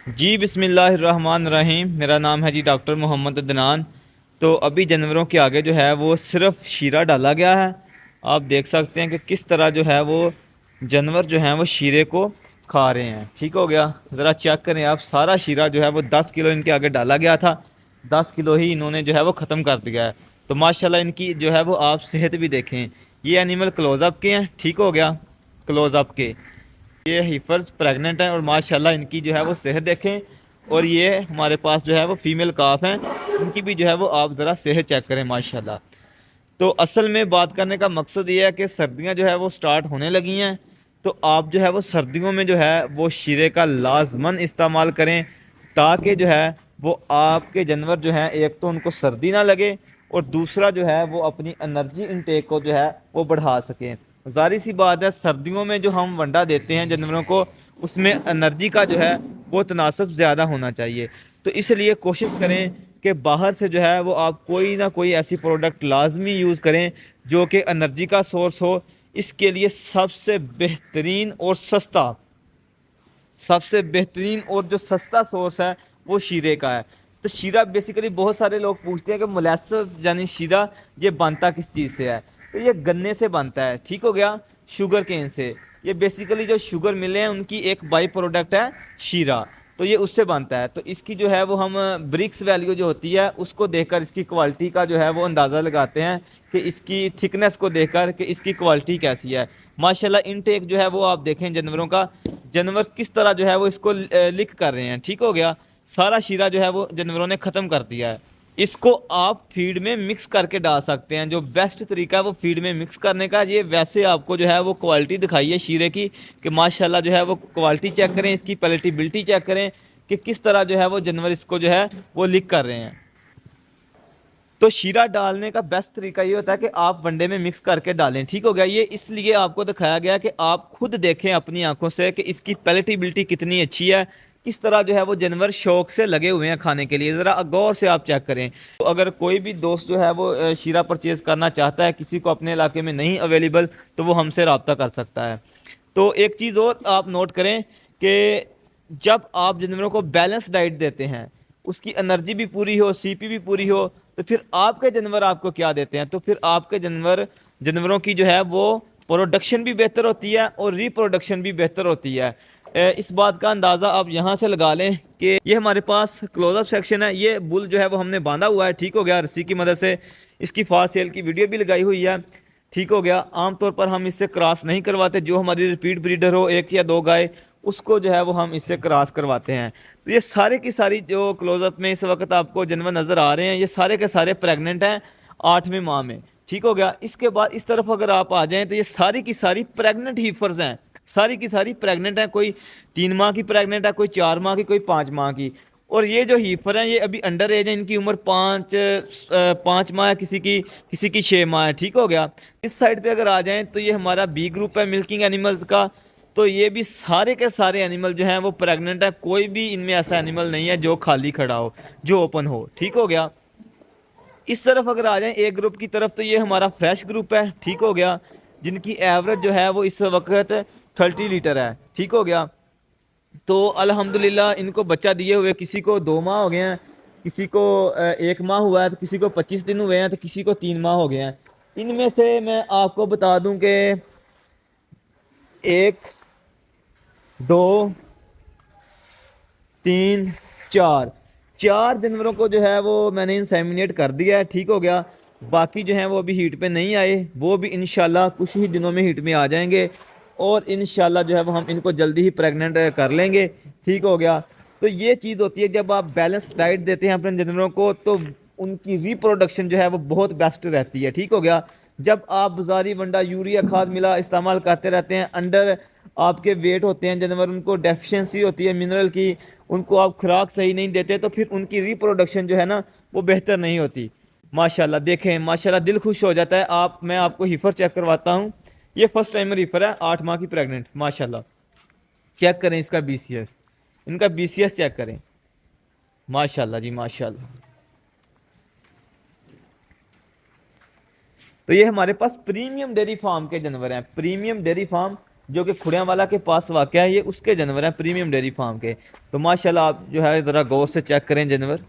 जी बिस्मिल्लाहिर्रहमानिर्रहीम। मेरा नाम है जी डॉक्टर मोहम्मद अदनान। तो अभी जानवरों के आगे जो है वो सिर्फ शीरा डाला गया है। आप देख सकते हैं कि किस तरह जो है वो जानवर जो हैं वो शीरे को खा रहे हैं। ठीक हो गया, ज़रा चेक करें आप। सारा शीरा जो है वो 10 किलो इनके आगे डाला गया था, 10 किलो ही इन्होंने जो है वो ख़त्म कर दिया है। तो माशाल्लाह इनकी जो है वो आप सेहत भी देखें। ये एनिमल क्लोज़अप के हैं, ठीक हो गया, क्लोज़अप के। ये हीफर्स प्रेग्नेंट हैं और माशाल्लाह इनकी जो है वो सेहत देखें। और ये हमारे पास जो है वो फीमेल काफ हैं, इनकी भी जो है वो आप ज़रा सेहत चेक करें माशाल्लाह। तो असल में बात करने का मकसद ये है कि सर्दियां जो है वो स्टार्ट होने लगी हैं। तो आप जो है वो सर्दियों में जो है वो शीरे का लाजमन इस्तेमाल करें, ताकि जो है वो आपके जानवर जो हैं एक तो उनको सर्दी ना लगे, और दूसरा जो है वो अपनी एनर्जी इनटेक को जो है वो बढ़ा सकें। ज़ाहिर सी बात है, सर्दियों में जो हम वंडा देते हैं जानवरों को, उसमें एनर्जी का जो है वो तनासब ज़्यादा होना चाहिए। तो इसलिए कोशिश करें कि बाहर से जो है वो आप कोई ना कोई ऐसी प्रोडक्ट लाजमी यूज़ करें जो कि एनर्जी का सोर्स हो। इसके लिए सबसे बेहतरीन और जो सस्ता सोर्स है वो शीरे का है। तो शीरा बेसिकली बहुत सारे लोग पूछते हैं कि मोलेसेस यानी शीरा ये बनता किस चीज़ से है। तो ये गन्ने से बनता है, ठीक हो गया, शुगर केन से। ये बेसिकली जो शुगर मिले हैं उनकी एक बाई प्रोडक्ट है शीरा। तो ये उससे बनता है। तो इसकी जो है वो हम ब्रिक्स वैल्यू जो होती है उसको देखकर इसकी क्वालिटी का जो है वो अंदाज़ा लगाते हैं कि इसकी थिकनेस को देखकर कि इसकी क्वालिटी कैसी है। माशाल्लाह इनटेक जो है वो आप देखें जानवरों का, जानवर किस तरह जो है वो इसको लिक कर रहे हैं। ठीक हो गया, सारा शीरा जो है वो जानवरों ने ख़त्म कर दिया है। इसको आप फीड में मिक्स करके डाल सकते हैं। जो बेस्ट तरीका है वो फीड में मिक्स करने का। ये वैसे आपको जो है वो क्वालिटी दिखाई है शीरे की कि माशाल्लाह जो है वो क्वालिटी चेक करें, इसकी पैलेटेबिलिटी चेक करें कि किस तरह जो है वो जानवर इसको जो है वो लिक कर रहे हैं। तो शीरा डालने का बेस्ट तरीका ये होता है कि आप वनडे में मिक्स करके डालें। ठीक हो गया, ये इसलिए आपको दिखाया गया कि आप खुद देखें अपनी आंखों से कि इसकी पैलेटेबिलिटी कितनी अच्छी है, किस तरह जो है वो जानवर शौक से लगे हुए हैं खाने के लिए। ज़रा गौर से आप चेक करें। तो अगर कोई भी दोस्त जो है वो शीरा परचेज़ करना चाहता है, किसी को अपने इलाके में नहीं अवेलेबल, तो वो हमसे रब्ता कर सकता है। तो एक चीज़ और आप नोट करें कि जब आप जानवरों को बैलेंस डाइट देते हैं, उसकी एनर्जी भी पूरी हो, सीपी भी पूरी हो, तो फिर आपके जानवर आपको क्या देते हैं? तो फिर आपके जानवरों की जो है वो प्रोडक्शन भी बेहतर होती है और रिप्रोडक्शन भी बेहतर होती है। इस बात का अंदाज़ा आप यहाँ से लगा लें कि ये हमारे पास क्लोजअप सेक्शन है। ये बुल जो है वो हमने बांधा हुआ है, ठीक हो गया, रस्सी की मदद से। इसकी फास्ट सेल की वीडियो भी लगाई हुई है, ठीक हो गया। आमतौर पर हम इससे क्रॉस नहीं करवाते। जो हमारी रिपीट ब्रीडर हो, एक या दो गाय, उसको जो है वो हम इससे क्रॉस करवाते हैं। तो ये सारे की सारी जो क्लोजअप में इस वक्त आपको जानवर नज़र आ रहे हैं, ये सारे के सारे प्रेग्नेंट हैं 8वें माह में। ठीक हो गया। इसके बाद इस तरफ अगर आप आ जाएं तो ये सारी की सारी प्रेग्नेंट हीफर्स हैं, सारी की सारी प्रेग्नेंट हैं। कोई 3 माह की प्रेग्नेंट है, कोई 4 माह की, कोई 5 माह की। और ये जो हीफर हैं ये अभी अंडर एज है, इनकी उम्र 5 माह है, किसी की 6 माह है। ठीक हो गया। इस साइड पे अगर आ जाएं तो ये हमारा बी ग्रुप है मिल्किंग एनिमल्स का। तो ये भी सारे के सारे एनिमल जो हैं वो प्रेग्नेंट है। कोई भी इनमें ऐसा एनिमल नहीं है जो खाली खड़ा हो, जो ओपन हो। ठीक हो गया। इस तरफ अगर आ जाएं ए ग्रुप की तरफ, तो ये हमारा फ्रेश ग्रुप है, ठीक हो गया, जिनकी एवरेज जो है वो इस वक्त 30 लीटर है। ठीक हो गया। तो अल्हम्दुलिल्लाह इनको बच्चा दिए हुए किसी को 2 माह हो गए हैं, किसी को 1 माह हुआ है, तो किसी को 25 दिन हुए हैं, तो किसी को 3 माह हो गए हैं। इनमें से मैं आपको बता दूं कि 1, 2, 3, 4 चार जानवरों को जो है वो मैंने इंसेमिनेट कर दिया है। ठीक हो गया। बाकी जो हैं वो अभी हीट पे नहीं आए, वो भी इंशाल्लाह कुछ ही दिनों में हीट में आ जाएंगे। और इंशाल्लाह जो है वो हम इनको जल्दी ही प्रेग्नेंट कर लेंगे। ठीक हो गया। तो ये चीज़ होती है, जब आप बैलेंस डाइट देते हैं अपने जानवरों को तो उनकी रिप्रोडक्शन जो है वो बहुत बेस्ट रहती है। ठीक हो गया। जब आप बाजारी वंडा, यूरिया खाद मिला इस्तेमाल करते रहते हैं, अंडर आपके वेट होते हैं जानवर, उनको डेफिशिएंसी होती है मिनरल की, उनको आप खुराक सही नहीं देते, तो फिर उनकी रिप्रोडक्शन जो है ना वो बेहतर नहीं होती। माशाल्लाह देखें, माशाल्लाह दिल खुश हो जाता है। मैं आपको हीफर चेक करवाता हूँ। ये फर्स्ट टाइमर हीफर है, 8 माह की प्रेग्नेंट, माशाल्लाह। चेक करें इसका बीसीएस, इनका बीसीएस चेक करें। माशाल्लाह जी माशाल्लाह। तो ये हमारे पास प्रीमियम डेयरी फार्म के जानवर हैं, प्रीमियम डेयरी फार्म जो कि खुड़ियावाला के पास वाक़ है, ये उसके जानवर हैं प्रीमियम डेयरी फार्म के। तो माशाल्लाह आप जो है ज़रा गौर से चेक करें जानवर।